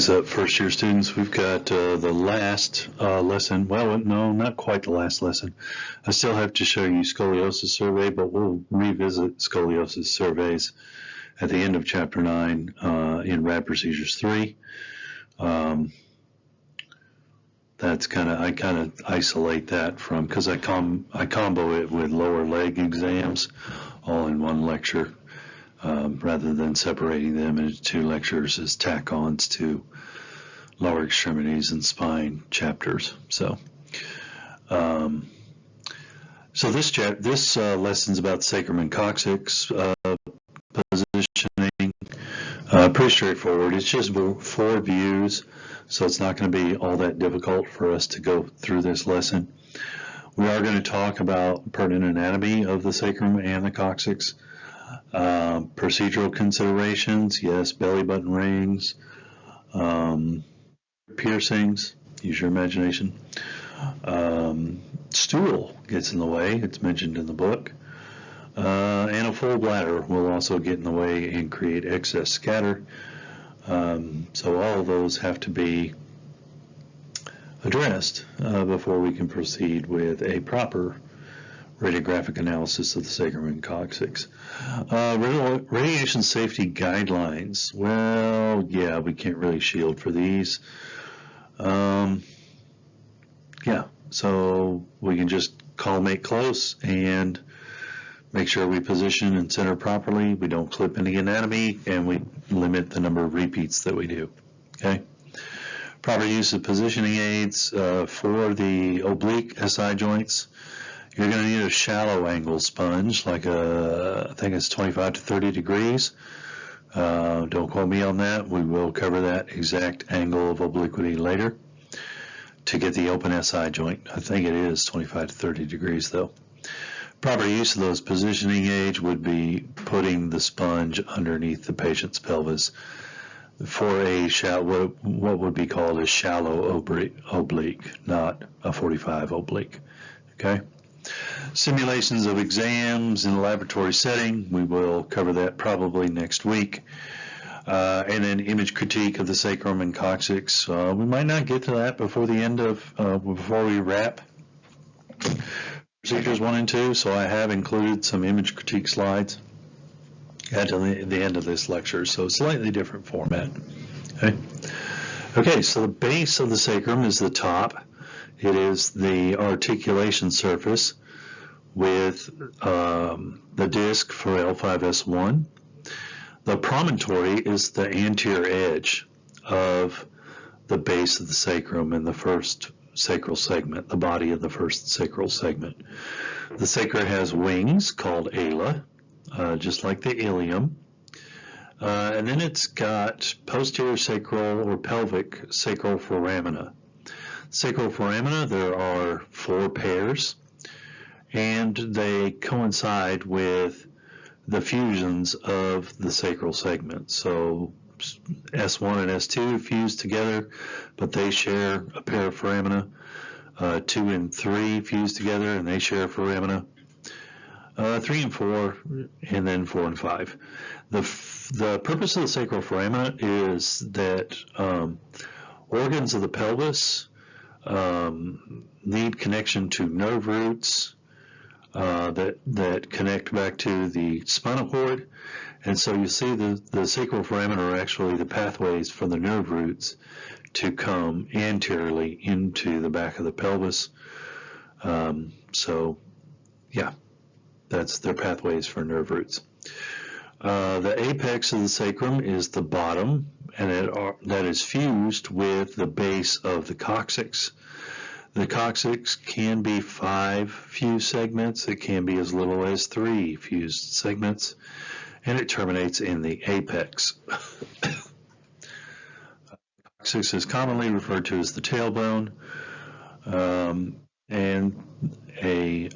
is up, first year students? We've got the last lesson. Well, no, not quite the last lesson. I still have to show you scoliosis survey, but we'll revisit scoliosis surveys at the end of chapter 9 in RAD procedures 3. That's I kind of isolate that from, because I combo it with lower leg exams all in one lecture. Rather than separating them into 2 lectures as tack-ons to lower extremities and spine chapters. So this lesson's about sacrum and coccyx positioning. Pretty straightforward. It's just 4 views, so it's not going to be all that difficult for us to go through this lesson. We are going to talk about pertinent anatomy of the sacrum and the coccyx. Procedural considerations, yes, belly button rings, piercings, use your imagination. Stool gets in the way, it's mentioned in the book. And a full bladder will also get in the way and create excess scatter. So all of those have to be addressed before we can proceed with a proper radiographic analysis of the sacrum and coccyx. Radiation safety guidelines. Well, yeah, we can't really shield for these. Yeah, so we can just collimate close and make sure we position and center properly. We don't clip any anatomy, and we limit the number of repeats that we do. Okay. Proper use of positioning aids for the oblique SI joints. You're going to need a shallow angle sponge, like I think it's 25 to 30 degrees. Don't quote me on that. We will cover that exact angle of obliquity later to get the open SI joint. I think it is 25 to 30 degrees though. Proper use of those positioning aids would be putting the sponge underneath the patient's pelvis for a shallow, what would be called a shallow oblique, not a 45 oblique. Okay. Simulations of exams in a laboratory setting, we will cover that probably next week. And then image critique of the sacrum and coccyx. We might not get to that before the end of, before we wrap procedures 1 and 2, so I have included some image critique slides at the end of this lecture, so slightly different format. Okay, so the base of the sacrum is the top. It is the articulation surface with the disc for L5S1. The promontory is the anterior edge of the base of the sacrum in the first sacral segment, the body of the first sacral segment. The sacrum has wings called ala, just like the ilium. And then it's got posterior sacral or pelvic sacral foramina. Sacral foramina, there are 4 pairs, and they coincide with the fusions of the sacral segment. So S1 and S2 fuse together, but they share a pair of foramina. 2 and 3 fuse together, and they share a foramina. 3 and 4, and then 4 and 5. The purpose of the sacral foramina is that organs of the pelvis need connection to nerve roots that connect back to the spinal cord, and so you see the sacral foramina are actually the pathways for the nerve roots to come anteriorly into the back of the pelvis. So yeah, that's their pathways for nerve roots. The apex of the sacrum is the bottom, and that is fused with the base of the coccyx. The coccyx can be 5 fused segments. It can be as little as 3 fused segments, and it terminates in the apex. Coccyx is commonly referred to as the tailbone, and a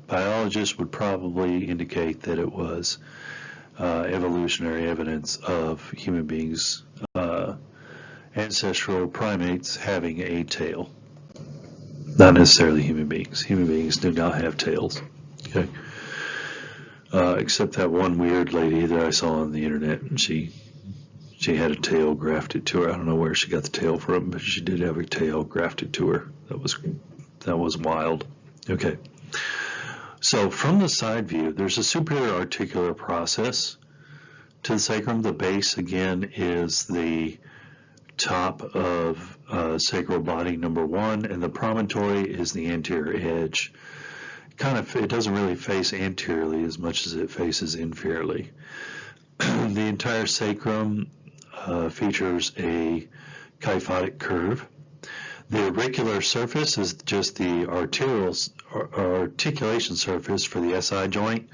biologist would probably indicate that it was evolutionary evidence of human beings, ancestral primates having a tail. Not necessarily human beings. Human beings do not have tails. Okay. Except that one weird lady that I saw on the internet, and she She had a tail grafted to her. I don't know where she got the tail from, but she did have a tail grafted to her. That was wild. Okay. So from the side view, there's a superior articular process to the sacrum. The base, again, is the top of sacral body number 1, and the promontory is the anterior edge. It doesn't really face anteriorly as much as it faces inferiorly. The entire sacrum features a kyphotic curve. The auricular surface is just the articulation surface for the SI joint.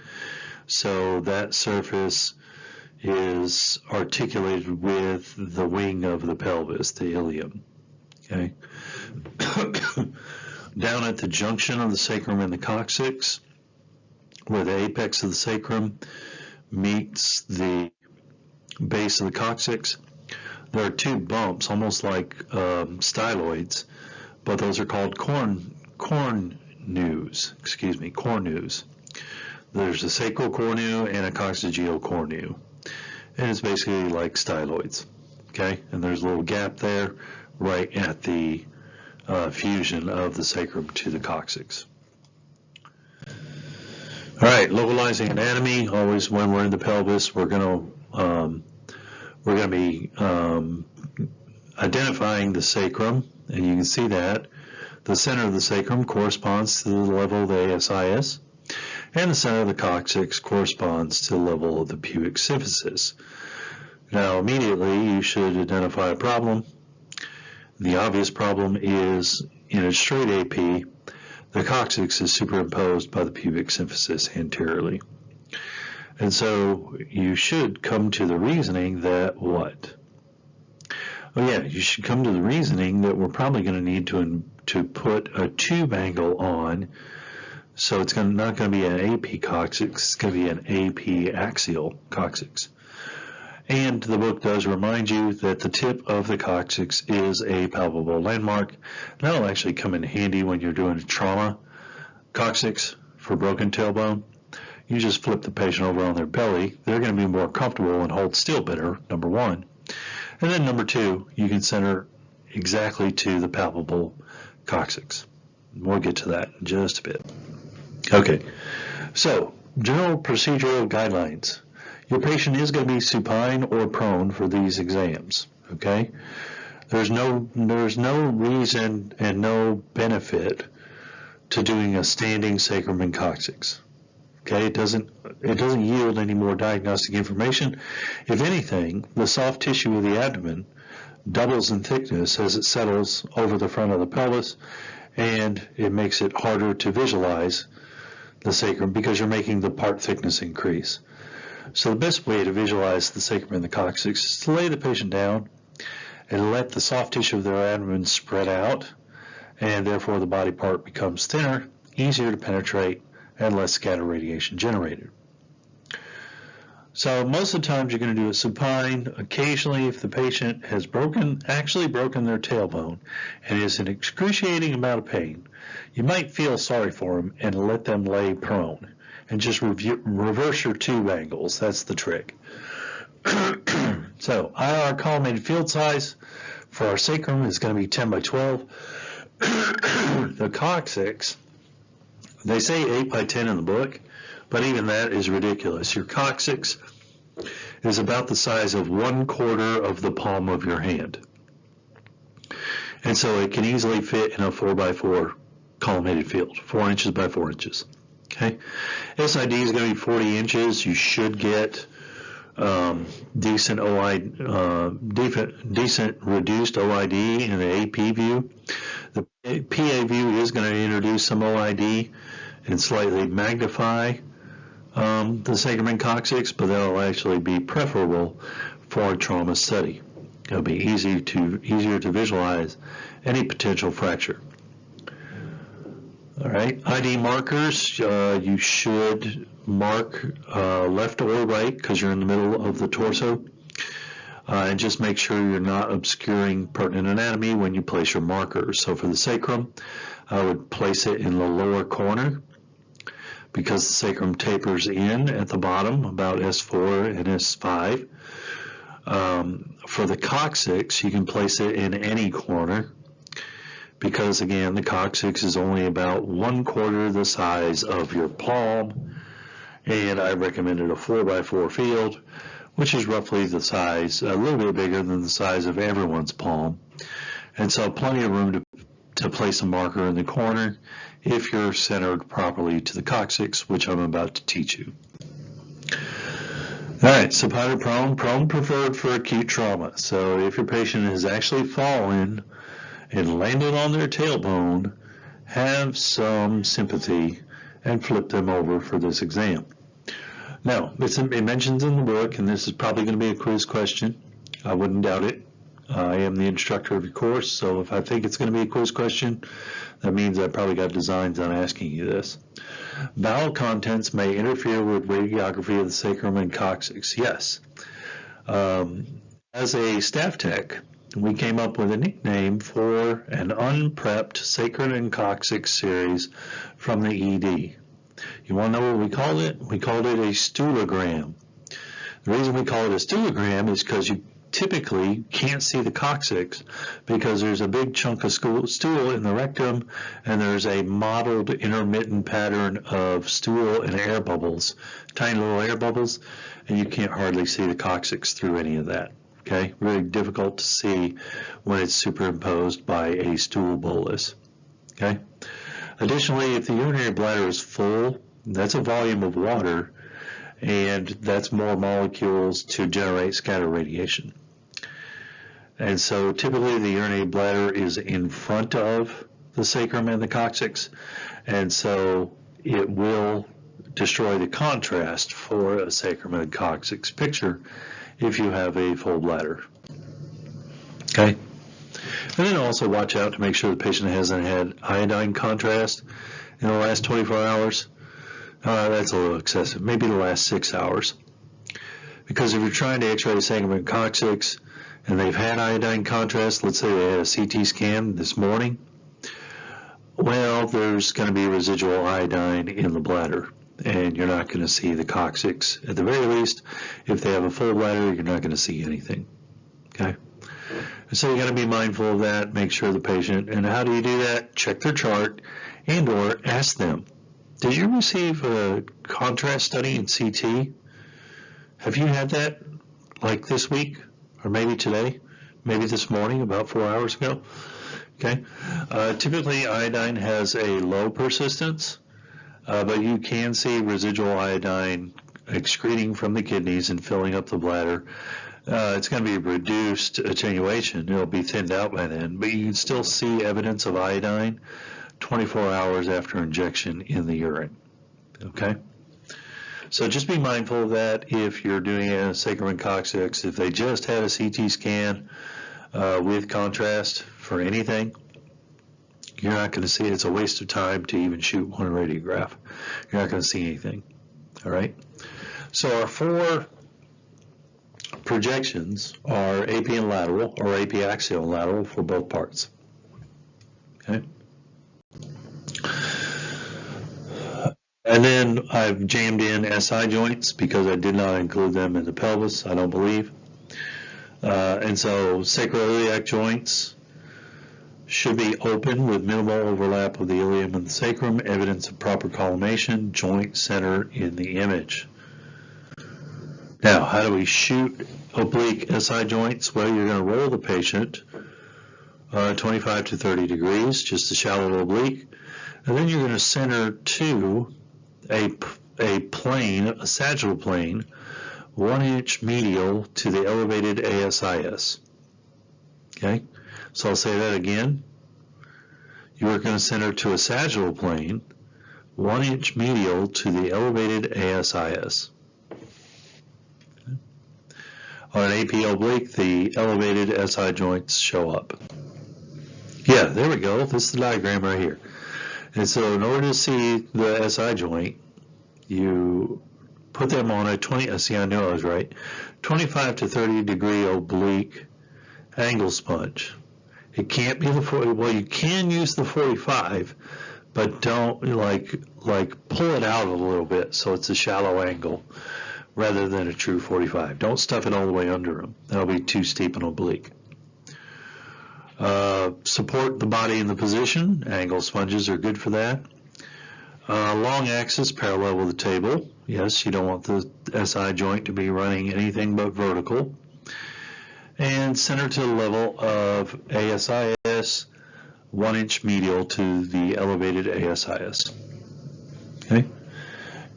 So that surface is articulated with the wing of the pelvis, the ilium. Okay. Down at the junction of the sacrum and the coccyx, where the apex of the sacrum meets the base of the coccyx, there are 2 bumps, almost like styloids, but those are called cornues. There's a sacral cornu and a coccygeal cornu, and it's basically like styloids. Okay, and there's a little gap there right at the fusion of the sacrum to the coccyx. All right, localizing anatomy. Always when we're in the pelvis, we're going to be identifying the sacrum, and you can see that the center of the sacrum corresponds to the level of the ASIS, and the center of the coccyx corresponds to the level of the pubic symphysis. Now, immediately, you should identify a problem. The obvious problem is in a straight AP, the coccyx is superimposed by the pubic symphysis anteriorly. And so you should come to the reasoning that what? Oh yeah, you should come to the reasoning that we're probably going to need to put a tube angle on. So it's not going to be an AP coccyx, it's going to be an AP axial coccyx. And the book does remind you that the tip of the coccyx is a palpable landmark. That'll actually come in handy when you're doing a trauma coccyx for broken tailbone. You just flip the patient over on their belly. They're going to be more comfortable and hold still better, number 1. And then number 2, you can center exactly to the palpable coccyx. We'll get to that in just a bit. Okay, so general procedural guidelines. Your patient is going to be supine or prone for these exams, okay? There's no reason and no benefit to doing a standing sacrum and coccyx. Okay, it doesn't yield any more diagnostic information. If anything, the soft tissue of the abdomen doubles in thickness as it settles over the front of the pelvis, and it makes it harder to visualize the sacrum because you're making the part thickness increase. So the best way to visualize the sacrum and the coccyx is to lay the patient down and let the soft tissue of their abdomen spread out, and therefore the body part becomes thinner, easier to penetrate, and less scatter radiation generated. So most of the times you're going to do a supine. Occasionally, if the patient has actually broken their tailbone and is in excruciating amount of pain, you might feel sorry for them and let them lay prone and just reverse your tube angles. That's the trick. So IR collimated field size for our sacrum is going to be 10 by 12. The coccyx, they say 8 by 10 in the book, but even that is ridiculous. Your coccyx is about the size of 1/4 of the palm of your hand. And so it can easily fit in a 4 by 4 collimated field, 4 inches by 4 inches. Okay, SID is going to be 40 inches. You should get decent reduced OID in the AP view. The PA view is going to introduce some OID and slightly magnify the sacrum and coccyx, but that'll actually be preferable for a trauma study. It'll be easier to visualize any potential fracture. All right, ID markers, you should mark left or right because you're in the middle of the torso. And just make sure you're not obscuring pertinent anatomy when you place your markers. So for the sacrum, I would place it in the lower corner because the sacrum tapers in at the bottom, about S4 and S5. For the coccyx, you can place it in any corner because, again, the coccyx is only about 1/4 the size of your palm, and I recommended a 4x4 field, which is roughly the size, a little bit bigger than the size of everyone's palm. And so plenty of room to place a marker in the corner if you're centered properly to the coccyx, which I'm about to teach you. All right, supine or prone preferred for acute trauma. So if your patient has actually fallen and landed on their tailbone, have some sympathy and flip them over for this exam. Now, it mentions in the book, and this is probably going to be a quiz question. I wouldn't doubt it. I am the instructor of your course, so if I think it's going to be a quiz question, that means I probably got designs on asking you this. Bowel contents may interfere with radiography of the sacrum and coccyx. Yes. As a staff tech, we came up with a nickname for an unprepped sacrum and coccyx series from the ED. You want to know what we called it? We called it a stoologram. The reason we call it a stoologram is because you typically can't see the coccyx because there's a big chunk of stool in the rectum, and there's a mottled intermittent pattern of stool and air bubbles, tiny little air bubbles, and you can't hardly see the coccyx through any of that. Okay, really difficult to see when it's superimposed by a stool bolus. Okay. Additionally, if the urinary bladder is full, that's a volume of water, and that's more molecules to generate scatter radiation. And so typically the urinary bladder is in front of the sacrum and the coccyx, and so it will destroy the contrast for a sacrum and coccyx picture if you have a full bladder. Okay? And then also watch out to make sure the patient hasn't had iodine contrast in the last 24 hours. That's a little excessive, maybe the last 6 hours. Because if you're trying to x-ray the sacrum and coccyx and they've had iodine contrast, let's say they had a CT scan this morning, well, there's going to be residual iodine in the bladder, and you're not going to see the coccyx. At the very least, if they have a full bladder, you're not going to see anything. Okay? So you got to be mindful of that, make sure the patient, and how do you do that? Check their chart and or ask them, did you receive a contrast study in CT? Have you had that like this week or maybe today, maybe this morning, about 4 hours ago? Okay. Typically iodine has a low persistence, but you can see residual iodine excreting from the kidneys and filling up the bladder. It's going to be reduced attenuation. It'll be thinned out by then, but you can still see evidence of iodine 24 hours after injection in the urine. Okay? So just be mindful of that if you're doing a sacrum and coccyx. If they just had a CT scan with contrast for anything, you're not going to see it. It's a waste of time to even shoot one radiograph. You're not going to see anything. All right? So our 4 projections are AP and lateral, or AP axial and lateral for both parts. Okay? And then I've jammed in SI joints because I did not include them in the pelvis, I don't believe. And so sacroiliac joints should be open with minimal overlap of the ilium and the sacrum, evidence of proper collimation, joint center in the image. Now, how do we shoot oblique SI joints? Well, you're going to roll the patient 25 to 30 degrees, just a shallow oblique, and then you're going to center to a plane, a sagittal plane, 1 inch medial to the elevated ASIS. Okay, so I'll say that again. You are going to center to a sagittal plane, 1 inch medial to the elevated ASIS. On an AP oblique, the elevated SI joints show up. Yeah, there we go. This is the diagram right here. And so in order to see the SI joint, you put them on a see, I knew I was right, 25 to 30 degree oblique angle sponge. It can't be the 40, well, you can use the 45, but don't like pull it out a little bit so it's a shallow angle rather than a true 45. Don't stuff it all the way under them. That'll be too steep and oblique. Support the body in the position. Angle sponges are good for that. Long axis parallel with the table. Yes, you don't want the SI joint to be running anything but vertical. And center to the level of ASIS, 1 inch medial to the elevated ASIS. Okay.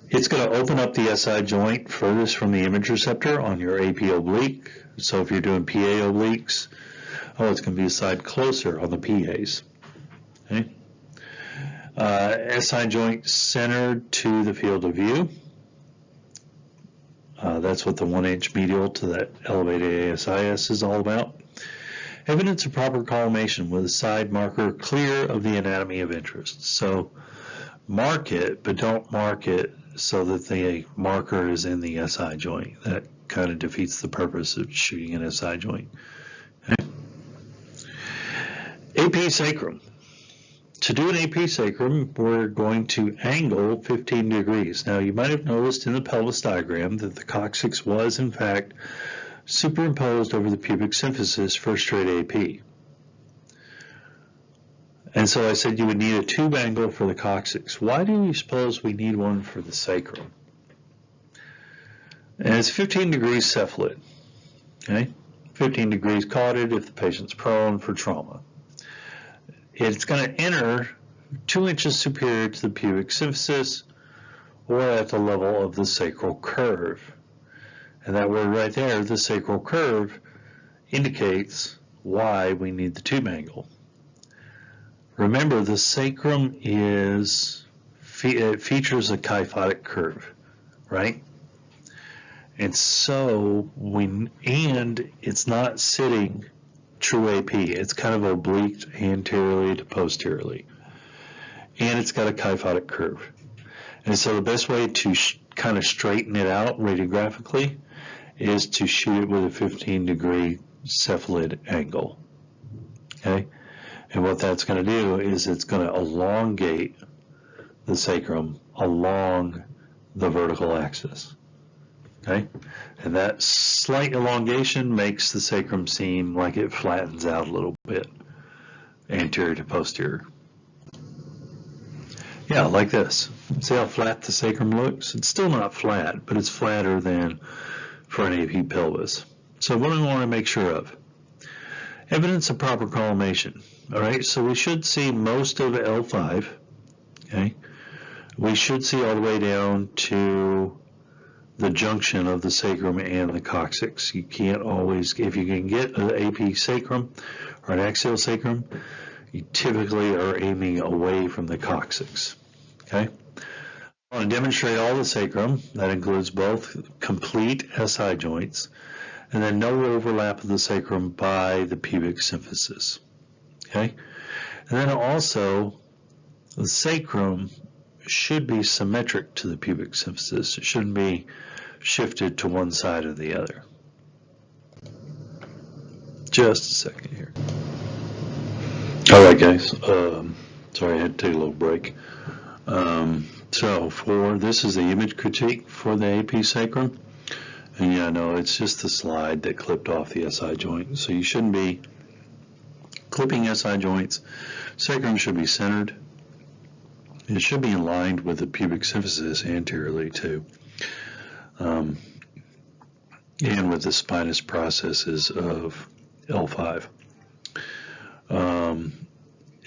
It's going to open up the SI joint furthest from the image receptor on your AP oblique. So if you're doing PA obliques, it's going to be a side closer on the PAs. Okay. SI joint centered to the field of view. That's what the 1 inch medial to that elevated ASIS is all about. Evidence of proper collimation with a side marker clear of the anatomy of interest. So mark it, but don't mark it so that the marker is in the SI joint. That kind of defeats the purpose of shooting an SI joint. Okay. AP sacrum. To do an AP sacrum, we're going to angle 15 degrees. Now, you might have noticed in the pelvis diagram that the coccyx was, in fact, superimposed over the pubic symphysis for straight AP. And so I said you would need a tube angle for the coccyx. Why do you suppose we need one for the sacrum? And it's 15 degrees cephalad. Okay? 15 degrees cauded if the patient's prone for trauma. It's going to enter 2 inches superior to the pubic symphysis or at the level of the sacral curve. And that word right there, the sacral curve, indicates why we need the tube angle. Remember, the sacrum it features a kyphotic curve, right? And so it's not sitting true AP. It's kind of oblique anteriorly to posteriorly. And it's got a kyphotic curve. And so the best way to kind of straighten it out radiographically is to shoot it with a 15-degree cephalad angle. Okay? And what that's going to do is it's going to elongate the sacrum along the vertical axis. Okay? And that slight elongation makes the sacrum seem like it flattens out a little bit, anterior to posterior. Yeah, like this. See how flat the sacrum looks? It's still not flat, but it's flatter than for an AP pelvis. So what do we want to make sure of? Evidence of proper collimation. All right, so we should see most of L5. Okay? We should see all the way down to the junction of the sacrum and the coccyx. You can't always, if you can get an AP sacrum or an axial sacrum, you typically are aiming away from the coccyx. Okay? I want to demonstrate all the sacrum. That includes both complete SI joints and then no overlap of the sacrum by the pubic symphysis. Okay? And then also, the sacrum should be symmetric to the pubic symphysis. It shouldn't be shifted to one side or the other. Just a second here. All right, guys. Sorry, I had to take a little break. So this is the image critique for the AP sacrum. And yeah, no, it's just the slide that clipped off the SI joint. So you shouldn't be clipping SI joints. Sacrum should be centered. It should be aligned with the pubic symphysis anteriorly too. And with the spinous processes of L5.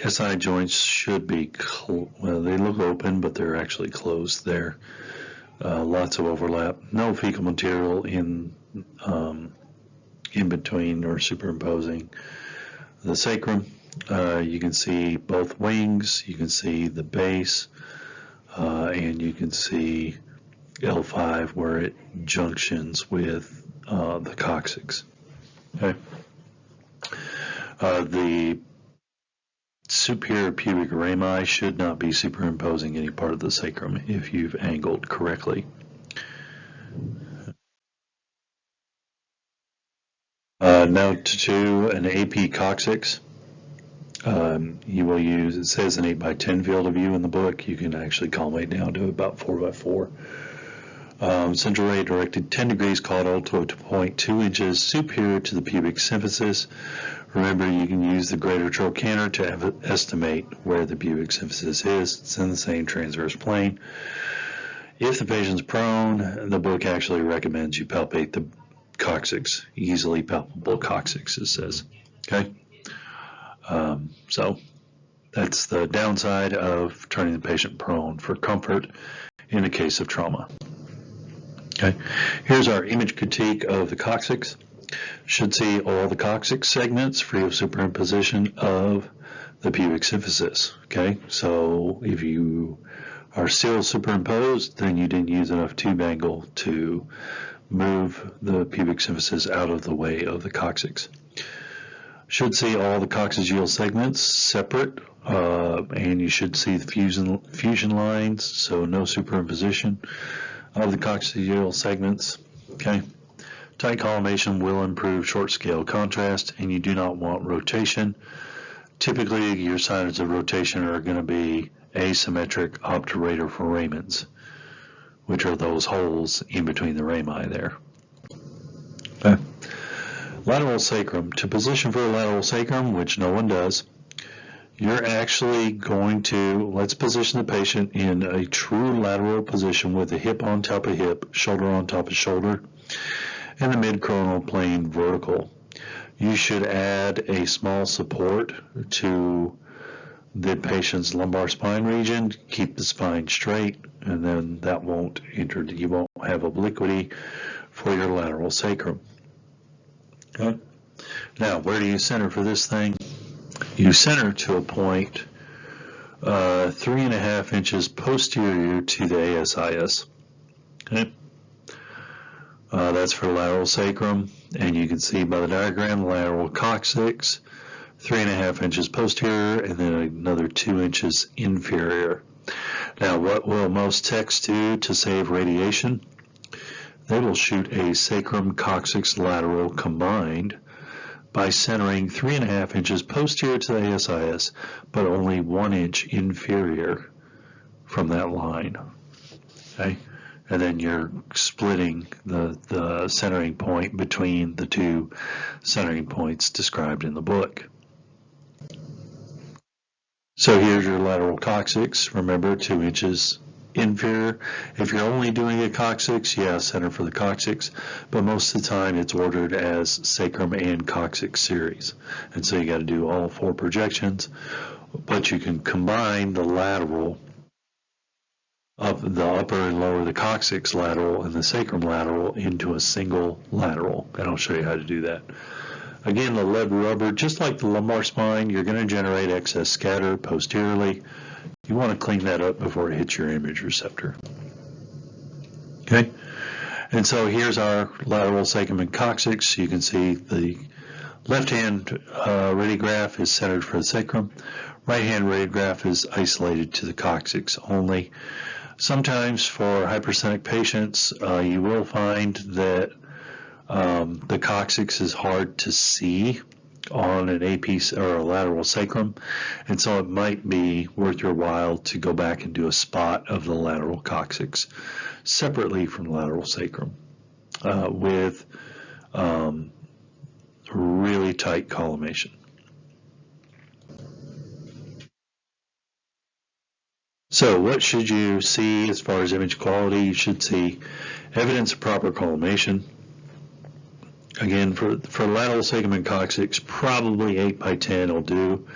SI joints should be, well, they look open, but they're actually closed there. Lots of overlap. No fecal material in between or superimposing the sacrum. You can see both wings, you can see the base, and you can see L5 where it junctions with the coccyx. Okay. The superior pubic rami should not be superimposing any part of the sacrum if you've angled correctly. Now to an AP coccyx. You will use, it says an 8x10 field of view in the book. You can actually collimate down to about 4x4. Central ray directed 10 degrees caudal to a point 2 inches superior to the pubic symphysis. Remember, you can use the greater trochanter to estimate where the pubic symphysis is. It's in the same transverse plane. If the patient's prone, the book actually recommends you palpate the coccyx, easily palpable coccyx, it says. Okay? So that's the downside of turning the patient prone for comfort in the case of trauma. Okay, here's our image critique of the coccyx. Should see all the coccyx segments free of superimposition of the pubic symphysis. Okay, so if you are still superimposed, then you didn't use enough tube angle to move the pubic symphysis out of the way of the coccyx. Should see all the coccygeal segments separate, and you should see the fusion lines, so no superimposition of the coccygeal segments. Okay. Tight collimation will improve short scale contrast, and you do not want rotation. Typically, your signs of rotation are going to be asymmetric obturator foramens, which are those holes in between the rami there. Okay. Lateral sacrum. To position for a lateral sacrum, which no one does, you're actually going to, let's position the patient in a true lateral position with a hip on top of hip, shoulder on top of shoulder, and the mid-coronal plane vertical. You should add a small support to the patient's lumbar spine region, keep the spine straight, and then that won't you won't have obliquity for your lateral sacrum. Okay. Now, where do you center for this thing? You center to a point 3.5 inches posterior to the ASIS. Okay. That's for lateral sacrum, and you can see by the diagram lateral coccyx, 3.5 inches posterior, and then another 2 inches inferior. Now, what will most techs do to save radiation? They will shoot a sacrum coccyx lateral combined by centering 3.5 inches posterior to the ASIS, but only 1 inch inferior from that line. Okay? And then you're splitting the centering point between the two centering points described in the book. So here's your lateral coccyx. Remember, 2 inches inferior. If you're only doing a coccyx, yeah, center for the coccyx, but most of the time it's ordered as sacrum and coccyx series. And so you got to do all 4 projections, but you can combine the lateral of the upper and lower, the coccyx lateral and the sacrum lateral, into a single lateral, and I'll show you how to do that. Again, the lead rubber, just like the lumbar spine, you're going to generate excess scatter posteriorly. You want to clean that up before it hits your image receptor. Okay, and so here's our lateral sacrum and coccyx. You can see the left-hand radiograph is centered for the sacrum. Right-hand radiograph is isolated to the coccyx only. Sometimes for hypersonic patients, you will find that the coccyx is hard to see on an AP or a lateral sacrum, and so it might be worth your while to go back and do a spot of the lateral coccyx separately from lateral sacrum with really tight collimation. So what should you see as far as image quality? You should see evidence of proper collimation. Again, for lateral sacrum and coccyx, probably 8x10 will do.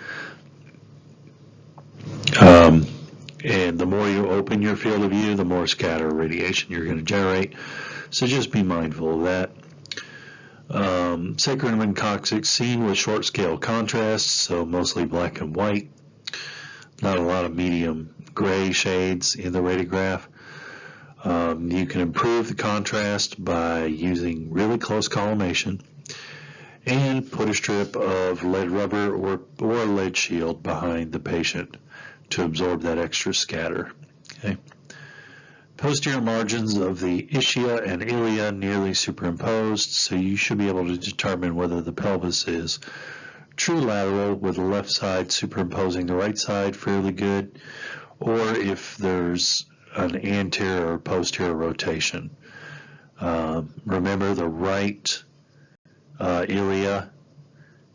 And the more you open your field of view, the more scatter radiation you're going to generate. So just be mindful of that. Sacrum and coccyx seen with short scale contrast, so mostly black and white. Not a lot of medium gray shades in the radiograph. You can improve the contrast by using really close collimation and put a strip of lead rubber or a lead shield behind the patient to absorb that extra scatter. Okay. Posterior margins of the ischia and ilia nearly superimposed, so you should be able to determine whether the pelvis is true lateral with the left side superimposing the right side fairly good, or if there's an anterior or posterior rotation. Remember, the right ilia,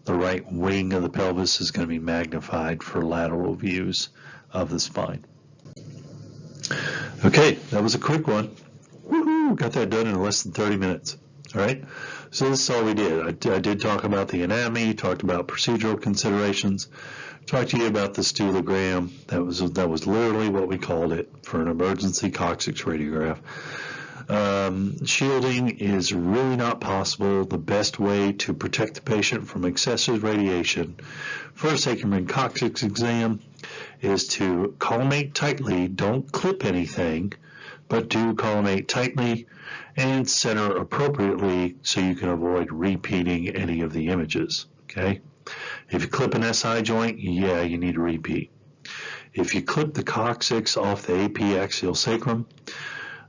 the right wing of the pelvis, is going to be magnified for lateral views of the spine. Okay, that was a quick one. Woohoo! Got that done in less than 30 minutes. All right, so this is all we did. I did talk about the anatomy, talked about procedural considerations, talked to you about the stealogram. That was literally what we called it for an emergency coccyx radiograph. Shielding is really not possible. The best way to protect the patient from excessive radiation for a sacrum and coccyx exam is to collimate tightly. Don't clip anything, but do collimate tightly and center appropriately so you can avoid repeating any of the images. Okay? If you clip an SI joint, yeah, you need to repeat. If you clip the coccyx off the AP axial sacrum,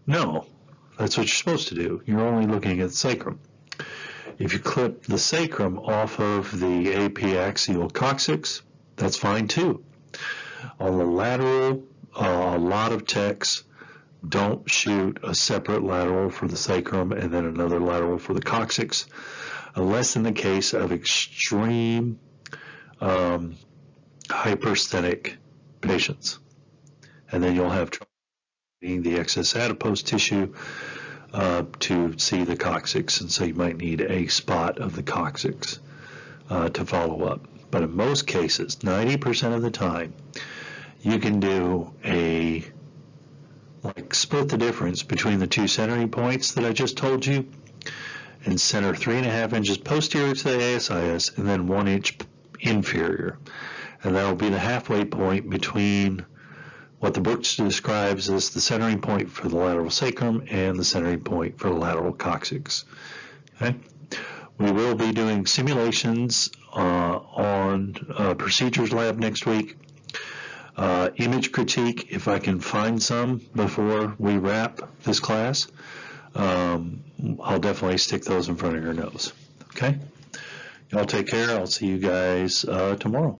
no, that's what you're supposed to do. You're only looking at the sacrum. If you clip the sacrum off of the AP axial coccyx, that's fine too. On the lateral, a lot of techs don't shoot a separate lateral for the sacrum and then another lateral for the coccyx, unless in the case of extreme hypersthenic patients. And then you'll have trouble getting the excess adipose tissue to see the coccyx, and so you might need a spot of the coccyx to follow up. But in most cases, 90% of the time, you can do split the difference between the two centering points that I just told you and center 3.5 inches posterior to the ASIS and then 1 inch inferior. And that will be the halfway point between what the book describes as the centering point for the lateral sacrum and the centering point for the lateral coccyx. Okay? We will be doing simulations on Procedures Lab next week. Image critique, if I can find some before we wrap this class, I'll definitely stick those in front of your nose. Okay? Y'all take care. I'll see you guys tomorrow.